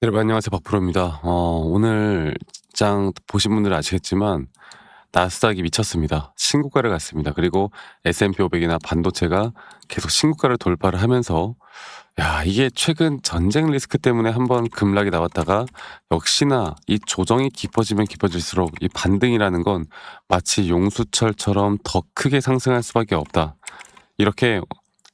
여러분 안녕하세요. 박프로입니다. 오늘 장 보신 분들은 아시겠지만 나스닥이 미쳤습니다. 신고가를 갔습니다. 그리고 S&P 500이나 반도체가 계속 신고가를 돌파를 하면서 이게 최근 전쟁 리스크 때문에 한번 급락이 나왔다가 역시나 이 조정이 깊어지면 깊어질수록 이 반등이라는 건 마치 용수철처럼 더 크게 상승할 수밖에 없다. 이렇게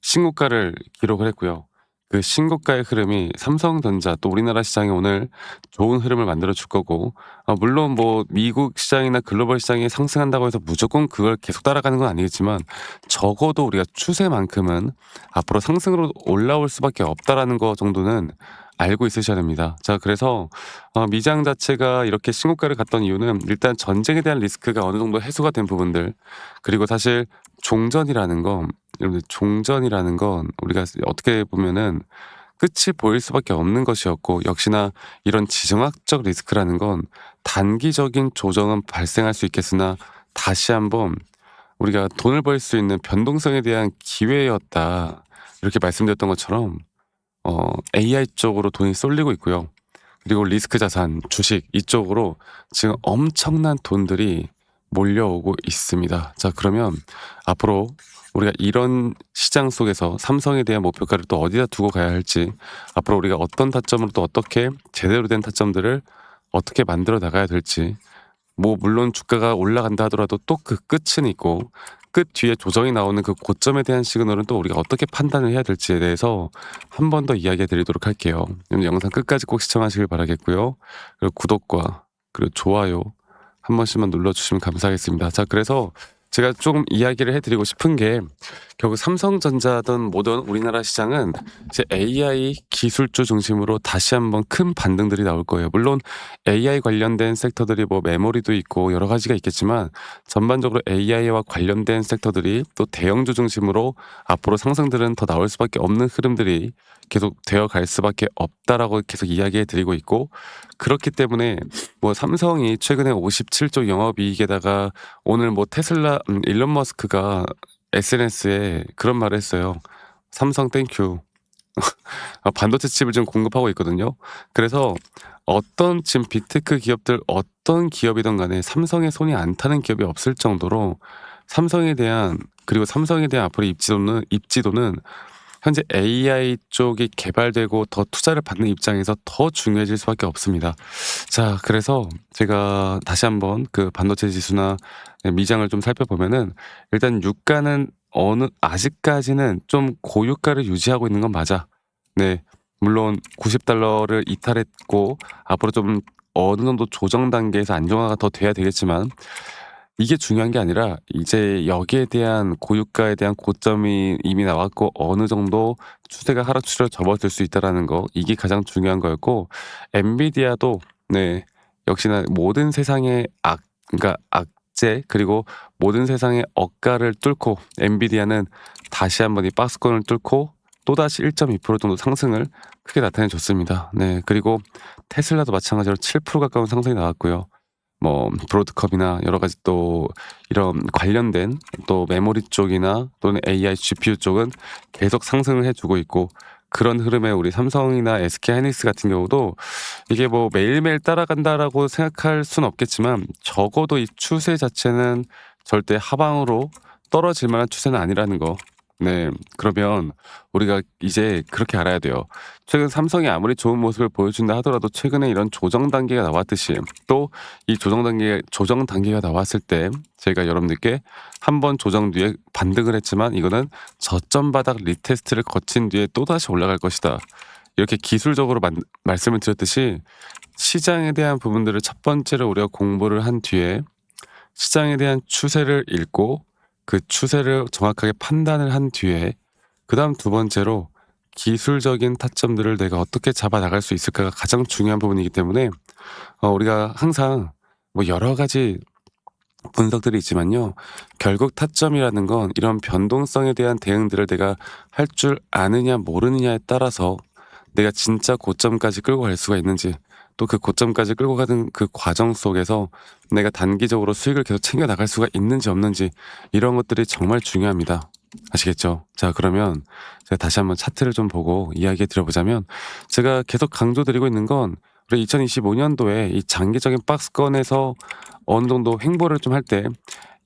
신고가를 기록을 했고요. 그 신고가의 흐름이 삼성전자 또 우리나라 시장에 오늘 좋은 흐름을 만들어 줄 거고, 물론 뭐 미국 시장이나 글로벌 시장이 상승한다고 해서 무조건 그걸 계속 따라가는 건 아니겠지만 적어도 우리가 추세만큼은 앞으로 상승으로 올라올 수밖에 없다라는 거 정도는 알고 있으셔야 됩니다. 자, 그래서 미장 자체가 이렇게 신고가를 갔던 이유는 일단 전쟁에 대한 리스크가 어느 정도 해소가 된 부분들, 그리고 사실 종전이라는 건 여러분들 종전이라는 건 우리가 어떻게 보면은 끝이 보일 수밖에 없는 것이었고, 역시나 이런 지정학적 리스크라는 건 단기적인 조정은 발생할 수 있겠으나 다시 한번 우리가 돈을 벌 수 있는 변동성에 대한 기회였다. 이렇게 말씀드렸던 것처럼 AI 쪽으로 돈이 쏠리고 있고요. 그리고 리스크 자산, 주식 이쪽으로 지금 엄청난 돈들이 몰려오고 있습니다. 자, 그러면 앞으로 우리가 이런 시장 속에서 삼성에 대한 목표가를 또 어디다 두고 가야 할지, 앞으로 우리가 어떤 타점으로 또 어떻게 제대로 된 타점들을 어떻게 만들어 나가야 될지, 뭐 물론 주가가 올라간다 하더라도 또 그 끝은 있고 끝 뒤에 조정이 나오는 그 고점에 대한 시그널은 또 우리가 어떻게 판단을 해야 될지에 대해서 한 번 더 이야기해 드리도록 할게요. 영상 끝까지 꼭 시청하시길 바라겠고요. 그리고 구독과 그리고 좋아요 한 번씩만 눌러주시면 감사하겠습니다. 자, 그래서 제가 좀 이야기를 해드리고 싶은 게, 결국 삼성전자든 뭐든 우리나라 시장은 이제 AI 기술주 중심으로 다시 한번 큰 반등들이 나올 거예요. 물론 AI 관련된 섹터들이 뭐 메모리도 있고 여러 가지가 있겠지만 전반적으로 AI와 관련된 섹터들이 또 대형주 중심으로 앞으로 상승들은 더 나올 수밖에 없는 흐름들이 계속 되어 갈 수밖에 없다라고 계속 이야기해 드리고 있고, 그렇기 때문에 뭐 삼성이 최근에 57조 영업이익에다가 오늘 뭐 테슬라 일론 머스크가 SNS에 그런 말을 했어요. 삼성 땡큐. 반도체 칩을 좀 공급하고 있거든요. 그래서 어떤 지금 빅테크 기업들 어떤 기업이든 간에 삼성의 손이 안 타는 기업이 없을 정도로 삼성에 대한, 그리고 삼성에 대한 앞으로 입지도는 현재 AI 쪽이 개발되고 더 투자를 받는 입장에서 더 중요해질 수밖에 없습니다. 자, 그래서 제가 다시 한번 그 반도체 지수나 미장을 좀 살펴보면은 일단 유가는 아직까지는 좀 고유가를 유지하고 있는 건 맞아. 네. 물론 $90를 이탈했고 앞으로 좀 어느 정도 조정 단계에서 안정화가 더 돼야 되겠지만, 이게 중요한 게 아니라 이제 여기에 대한 고유가에 대한 고점이 이미 나왔고 어느 정도 추세가 하락추세로 접어들 수 있다라는 거, 이게 가장 중요한 거였고, 엔비디아도 네, 역시나 모든 세상의 그러니까 악재, 그리고 모든 세상의 억가를 뚫고 엔비디아는 다시 한번 이 박스권을 뚫고 또다시 1.2% 정도 상승을 크게 나타내 줬습니다. 네, 그리고 테슬라도 마찬가지로 7% 가까운 상승이 나왔고요. 뭐 브로드컵이나 여러 가지 또 이런 관련된 또 메모리 쪽이나 또는 AI GPU 쪽은 계속 상승을 해주고 있고, 그런 흐름에 우리 삼성이나 SK하이닉스 같은 경우도 이게 뭐 매일매일 따라간다라고 생각할 수는 없겠지만 적어도 이 추세 자체는 절대 하방으로 떨어질 만한 추세는 아니라는 거. 네, 그러면 우리가 이제 그렇게 알아야 돼요. 최근 삼성이 아무리 좋은 모습을 보여준다 하더라도 최근에 이런 조정 단계가 나왔듯이 또 이 조정 단계가 나왔을 때 제가 여러분들께 한 번 조정 뒤에 반등을 했지만 이거는 저점 바닥 리테스트를 거친 뒤에 또다시 올라갈 것이다. 이렇게 기술적으로 말씀을 드렸듯이 시장에 대한 부분들을 첫 번째로 우리가 공부를 한 뒤에 시장에 대한 추세를 읽고 그 추세를 정확하게 판단을 한 뒤에 그다음 두 번째로 기술적인 타점들을 내가 어떻게 잡아 나갈 수 있을까가 가장 중요한 부분이기 때문에 우리가 항상 뭐 여러 가지 분석들이 있지만요. 결국 타점이라는 건 이런 변동성에 대한 대응들을 내가 할 줄 아느냐 모르느냐에 따라서 내가 진짜 고점까지 끌고 갈 수가 있는지, 또 그 고점까지 끌고 가는 그 과정 속에서 내가 단기적으로 수익을 계속 챙겨 나갈 수가 있는지 없는지, 이런 것들이 정말 중요합니다. 아시겠죠? 자, 그러면 제가 다시 한번 차트를 좀 보고 이야기해 드려보자면, 제가 계속 강조드리고 있는 건 우리 2025년도에 이 장기적인 박스권에서 어느 정도 횡보를 좀 할 때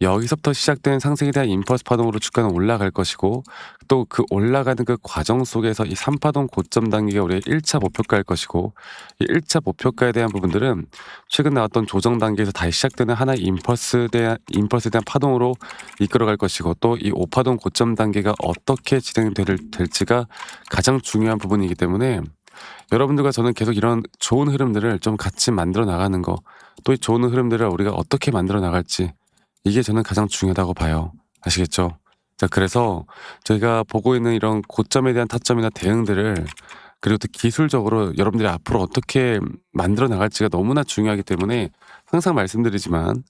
여기서부터 시작된 상승에 대한 임펄스 파동으로 주가는 올라갈 것이고, 또 그 올라가는 그 과정 속에서 이 3파동 고점 단계가 우리의 1차 목표가일 것이고, 이 1차 목표가에 대한 부분들은 최근 나왔던 조정 단계에서 다시 시작되는 하나의 임펄스에 대한 파동으로 이끌어갈 것이고, 또 이 5파동 고점 단계가 어떻게 진행될지가 가장 중요한 부분이기 때문에, 여러분들과 저는 계속 이런 좋은 흐름들을 좀 같이 만들어 나가는 거, 또 이 좋은 흐름들을 우리가 어떻게 만들어 나갈지, 이게 저는 가장 중요하다고 봐요. 아시겠죠? 자, 그래서 저희가 보고 있는 이런 고점에 대한 타점이나 대응들을, 그리고 또 기술적으로 여러분들이 앞으로 어떻게 만들어 나갈지가 너무나 중요하기 때문에, 항상 말씀드리지만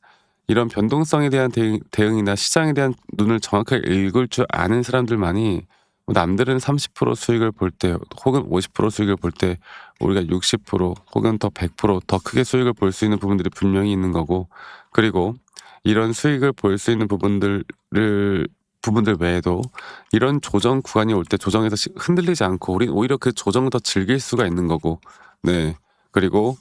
이런 변동성에 대한 대응이나 시장에 대한 눈을 정확하게 읽을 줄 아는 사람들만이, 뭐 남들은 30% 수익을 볼 때 혹은 50% 수익을 볼 때 우리가 60% 혹은 더 100%더 크게 수익을 볼 수 있는 부분들이 분명히 있는 거고, 그리고 이런 수익을 볼 수 있는 부분들 외에도 이런 조정 구간이 올 때 조정에서 흔들리지 않고 우린 오히려 그 조정을 더 즐길 수가 있는 거고, 네. 그리고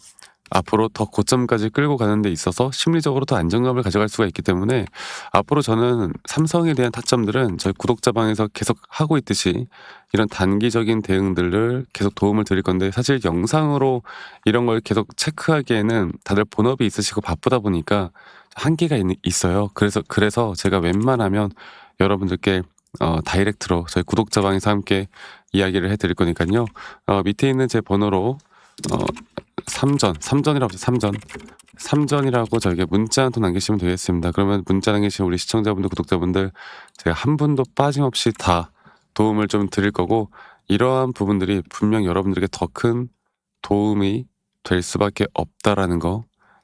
앞으로 더 고점까지 끌고 가는 데 있어서 심리적으로 더 안정감을 가져갈 수가 있기 때문에, 앞으로 저는 삼성에 대한 타점들은 저희 구독자 방에서 계속 하고 있듯이 이런 단기적인 대응들을 계속 도움을 드릴 건데, 사실 영상으로 이런 걸 계속 체크하기에는 다들 본업이 있으시고 바쁘다 보니까 한계가 있어요. 그래서 제가 웬만하면 여러분들께 다이렉트로 저희 구독자 방에서 함께 이야기를 해 드릴 거니까요. 밑에 있는 제 번호로 어 삼전이라고 하죠. 삼전이라고 저에게 문자 한 통 남기시면 되겠습니다. 그러면 문자 남기신 우리 시청자분들, 구독자분들, 제가 한 분도 빠짐없이 다 도움을 좀 드릴 거고, 이러한 부분들이 분명 여러분들에게 더 큰 도움이 될 수밖에 없다라는 거,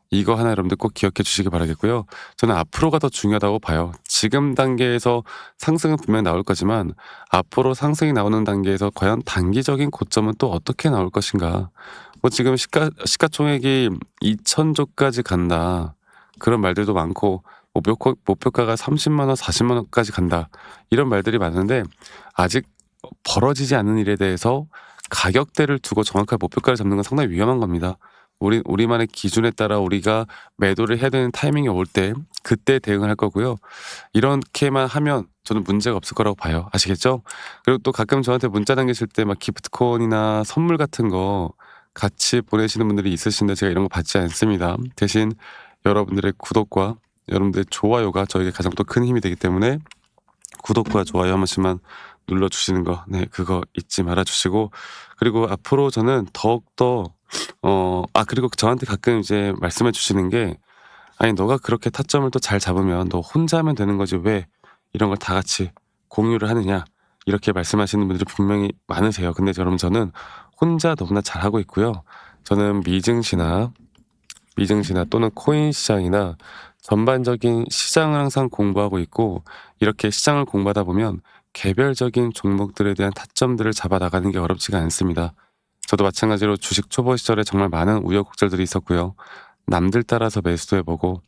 이거 하나 여러분들 꼭 기억해 주시기 바라겠고요. 저는 앞으로가 더 중요하다고 봐요. 지금 단계에서 상승은 분명히 나올 거지만, 앞으로 상승이 나오는 단계에서 과연 단기적인 고점은 또 어떻게 나올 것인가. 뭐 지금 시가총액이 2,000조까지 간다, 그런 말들도 많고, 목표가가 30만 원, 40만 원까지 간다, 이런 말들이 많은데, 아직 벌어지지 않는 일에 대해서 가격대를 두고 정확한 목표가를 잡는 건 상당히 위험한 겁니다. 우리만의 기준에 따라 우리가 매도를 해야 되는 타이밍이 올 때 그때 대응을 할 거고요. 이렇게만 하면 저는 문제가 없을 거라고 봐요. 아시겠죠? 그리고 또 가끔 저한테 문자 남기실 때 막 기프트콘이나 선물 같은 거 같이 보내시는 분들이 있으신데, 제가 이런 거 받지 않습니다. 대신 여러분들의 구독과 여러분들의 좋아요가 저에게 가장 또 큰 힘이 되기 때문에, 구독과 좋아요 한 번씩만 눌러주시는 거, 네, 그거 잊지 말아 주시고, 그리고 앞으로 저는 더욱더 그리고 저한테 가끔 이제 말씀해 주시는 게, "아니 너가 그렇게 타점을 또 잘 잡으면 너 혼자 하면 되는 거지 왜 이런 걸 다 같이 공유를 하느냐." 이렇게 말씀하시는 분들이 분명히 많으세요. 근데 여러분, 저는 혼자 너무나 잘하고 있고요. 저는 미증시나 또는 코인 시장이나 전반적인 시장을 항상 공부하고 있고, 이렇게 시장을 공부하다 보면 개별적인 종목들에 대한 타점들을 잡아 나가는 게 어렵지가 않습니다. 저도 마찬가지로 주식 초보 시절에 정말 많은 우여곡절들이 있었고요. 남들 따라서 매수도 해보고,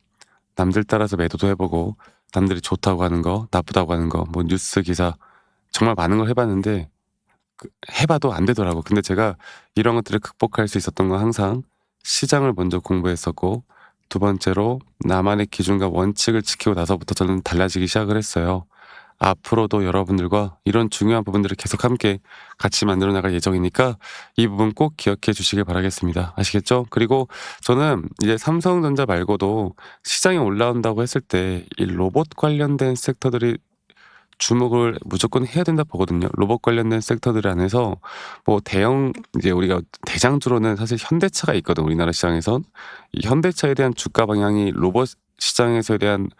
남들 따라서 매도도 해보고, 남들이 좋다고 하는 거, 나쁘다고 하는 거, 뭐 뉴스 기사, 정말 많은 걸 해봤는데 해봐도 안 되더라고. 근데 제가 이런 것들을 극복할 수 있었던 건 항상 시장을 먼저 공부했었고, 두 번째로 나만의 기준과 원칙을 지키고 나서부터 저는 달라지기 시작을 했어요. 앞으로도 여러분들과 이런 중요한 부분들을 계속 함께 같이 만들어 나갈 예정이니까 이 부분 꼭 기억해 주시길 바라겠습니다. 아시겠죠? 그리고 저는 이제 삼성전자 말고도 시장이 올라온다고 했을 때 이 로봇 관련된 섹터들이 주목을 무조건 해야 된다 보거든요. 로봇 관련된 섹터들 안에서 뭐 대형, 이제 우리가 대장주로는 사실 현대차가 있거든, 우리나라 시장에선. 이 현대차에 대한 주가 방향이 로봇 시장에서에 대한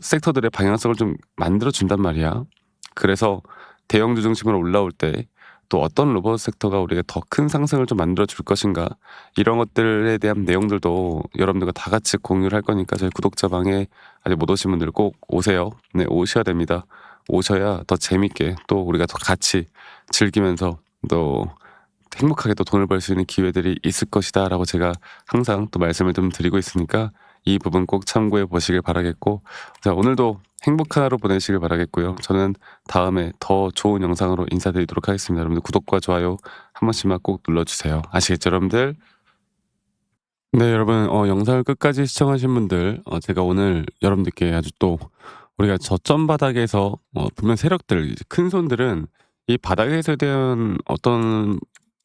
섹터들의 방향성을 좀 만들어 준단 말이야. 그래서 대형주 중심으로 올라올 때 또 어떤 로봇 섹터가 우리가 더 큰 상승을 좀 만들어 줄 것인가, 이런 것들에 대한 내용들도 여러분들과 다 같이 공유를 할 거니까 저희 구독자 방에 아직 못 오신 분들 꼭 오세요. 네, 오셔야 됩니다. 오셔야 더 재밌게 또 우리가 더 같이 즐기면서 또 행복하게 또 돈을 벌 수 있는 기회들이 있을 것이다라고 제가 항상 또 말씀을 좀 드리고 있으니까, 이 부분 꼭 참고해 보시길 바라겠고, 자, 오늘도 행복한 하루 보내시길 바라겠고요. 저는 다음에 더 좋은 영상으로 인사드리도록 하겠습니다. 여러분들 구독과 좋아요 한 번씩만 꼭 눌러주세요. 아시겠죠, 여러분들? 네, 여러분, 영상을 끝까지 시청하신 분들, 제가 오늘 여러분들께 아주 또 우리가 저점 바닥에서 분명 세력들, 이제 큰 손들은 이 바닥에서 대한 어떤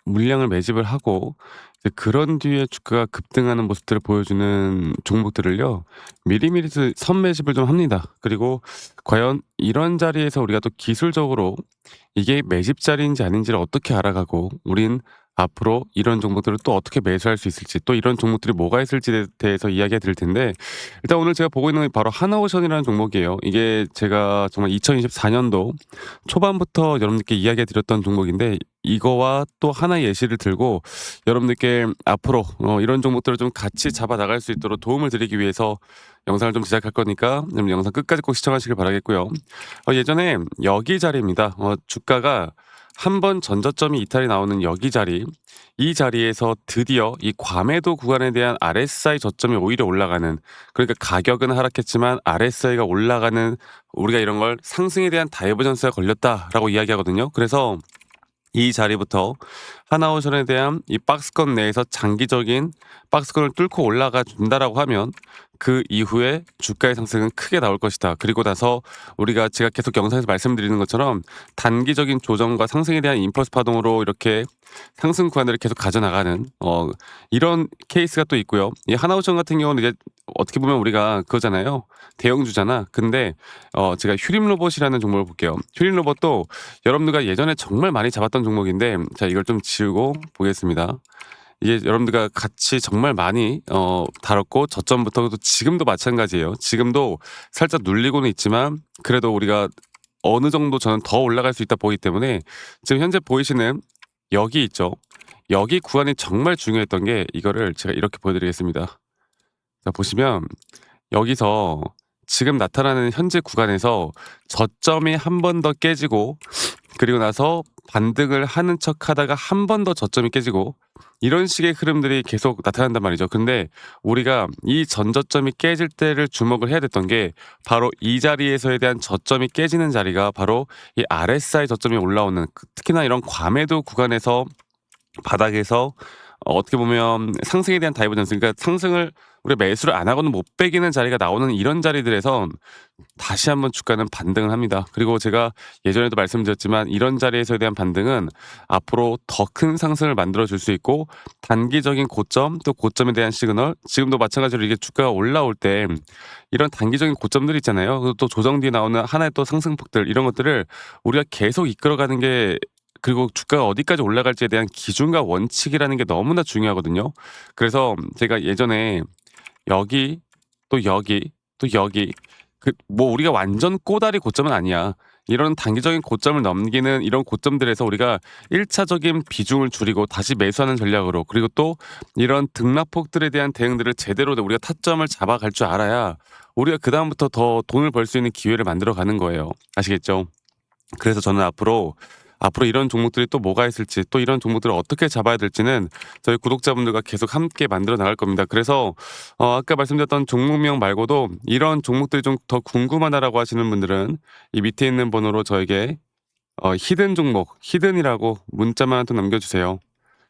물량을 매집을 하고 이제 그런 뒤에 주가가 급등하는 모습들을 보여주는 종목들을요, 미리미리 선매집을 좀 합니다. 그리고 과연 이런 자리에서 우리가 또 기술적으로 이게 매집 자리인지 아닌지를 어떻게 알아가고 우린 앞으로 이런 종목들을 또 어떻게 매수할 수 있을지, 또 이런 종목들이 뭐가 있을지에 대해서 이야기해 드릴 텐데, 일단 오늘 제가 보고 있는 게 바로 하나오션이라는 종목이에요. 이게 제가 정말 2024년도 초반부터 여러분들께 이야기해 드렸던 종목인데, 이거와 또 하나의 예시를 들고 여러분들께 앞으로 이런 종목들을 좀 같이 잡아 나갈 수 있도록 도움을 드리기 위해서 영상을 좀 제작할 거니까 여러분 영상 끝까지 꼭 시청하시길 바라겠고요. 예전에 여기 자리입니다. 주가가 한 번 전저점이 이탈이 나오는 여기 자리, 이 자리에서 드디어 이 과매도 구간에 대한 RSI 저점이 오히려 올라가는, 그러니까 가격은 하락했지만 RSI가 올라가는, 우리가 이런 걸 상승에 대한 다이버전스가 걸렸다라고 이야기하거든요. 그래서 이 자리부터 하나오션에 대한 이 박스권 내에서 장기적인 박스권을 뚫고 올라가 준다라고 하면 그 이후에 주가의 상승은 크게 나올 것이다. 그리고 나서 우리가 제가 계속 영상에서 말씀드리는 것처럼 단기적인 조정과 상승에 대한 임펄스 파동으로 이렇게 상승 구간을 계속 가져나가는 이런 케이스가 또 있고요. 이 하나오션 같은 경우는 이제 어떻게 보면 우리가 그거잖아요. 대형주잖아. 근데 제가 휴림 로봇이라는 종목을 볼게요. 휴림 로봇도 여러분들과 예전에 정말 많이 잡았던 종목인데, 자, 이걸 좀 지우고 보겠습니다. 이게 여러분들과 같이 정말 많이 다뤘고, 저점부터 또 지금도 마찬가지예요. 지금도 살짝 눌리고는 있지만 그래도 우리가 어느 정도 저는 더 올라갈 수 있다 보기 때문에, 지금 현재 보이시는 여기 있죠. 여기 구간이 정말 중요했던 게, 이거를 제가 이렇게 보여드리겠습니다. 자, 보시면 여기서 지금 나타나는 현재 구간에서 저점이 한 번 더 깨지고, 그리고 나서 반등을 하는 척 하다가 한 번 더 저점이 깨지고, 이런 식의 흐름들이 계속 나타난단 말이죠. 근데 우리가 이 전저점이 깨질 때를 주목을 해야 됐던 게, 바로 이 자리에서에 대한 저점이 깨지는 자리가 바로 이 RSI 저점이 올라오는, 특히나 이런 과매도 구간에서 바닥에서 어떻게 보면 상승에 대한 다이버전스, 그러니까 상승을 우리가 매수를 안 하고는 못 빼기는 자리가 나오는 이런 자리들에선 다시 한번 주가는 반등을 합니다. 그리고 제가 예전에도 말씀드렸지만 이런 자리에서에 대한 반등은 앞으로 더 큰 상승을 만들어 줄 수 있고, 단기적인 고점, 또 고점에 대한 시그널, 지금도 마찬가지로 이게 주가가 올라올 때 이런 단기적인 고점들이 있잖아요. 그리고 또 조정 뒤에 나오는 하나의 또 상승폭들, 이런 것들을 우리가 계속 이끌어가는 게, 그리고 주가가 어디까지 올라갈지에 대한 기준과 원칙이라는 게 너무나 중요하거든요. 그래서 제가 예전에 여기, 또 여기, 또 여기, 뭐 우리가 완전 꼬다리 고점은 아니야. 이런 단기적인 고점을 넘기는 이런 고점들에서 우리가 1차적인 비중을 줄이고 다시 매수하는 전략으로, 그리고 또 이런 등락폭들에 대한 대응들을 제대로 우리가 타점을 잡아갈 줄 알아야 우리가 그다음부터 더 돈을 벌 수 있는 기회를 만들어 가는 거예요. 아시겠죠? 그래서 저는 앞으로 이런 종목들이 또 뭐가 있을지, 또 이런 종목들을 어떻게 잡아야 될지는 저희 구독자분들과 계속 함께 만들어 나갈 겁니다. 그래서 아까 말씀드렸던 종목명 말고도 이런 종목들이 좀 더 궁금하다라고 하시는 분들은 이 밑에 있는 번호로 저에게 히든 종목, 히든이라고 문자만 한 통 남겨주세요.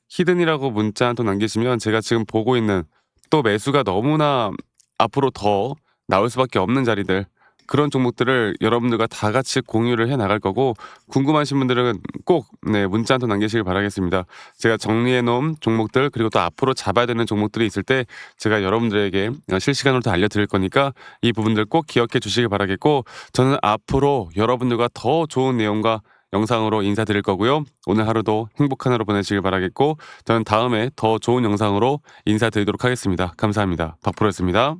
히든이라고 문자 한 통 남기시면 제가 지금 보고 있는, 또 매수가 너무나 앞으로 더 나올 수밖에 없는 자리들, 그런 종목들을 여러분들과 다 같이 공유를 해 나갈 거고, 궁금하신 분들은 꼭 문자 한 통 남기시길 바라겠습니다. 제가 정리해 놓은 종목들, 그리고 또 앞으로 잡아야 되는 종목들이 있을 때 제가 여러분들에게 실시간으로 다 알려드릴 거니까 이 부분들 꼭 기억해 주시길 바라겠고, 저는 앞으로 여러분들과 더 좋은 내용과 영상으로 인사드릴 거고요. 오늘 하루도 행복한 하루 보내시길 바라겠고, 저는 다음에 더 좋은 영상으로 인사드리도록 하겠습니다. 감사합니다. 박프로였습니다.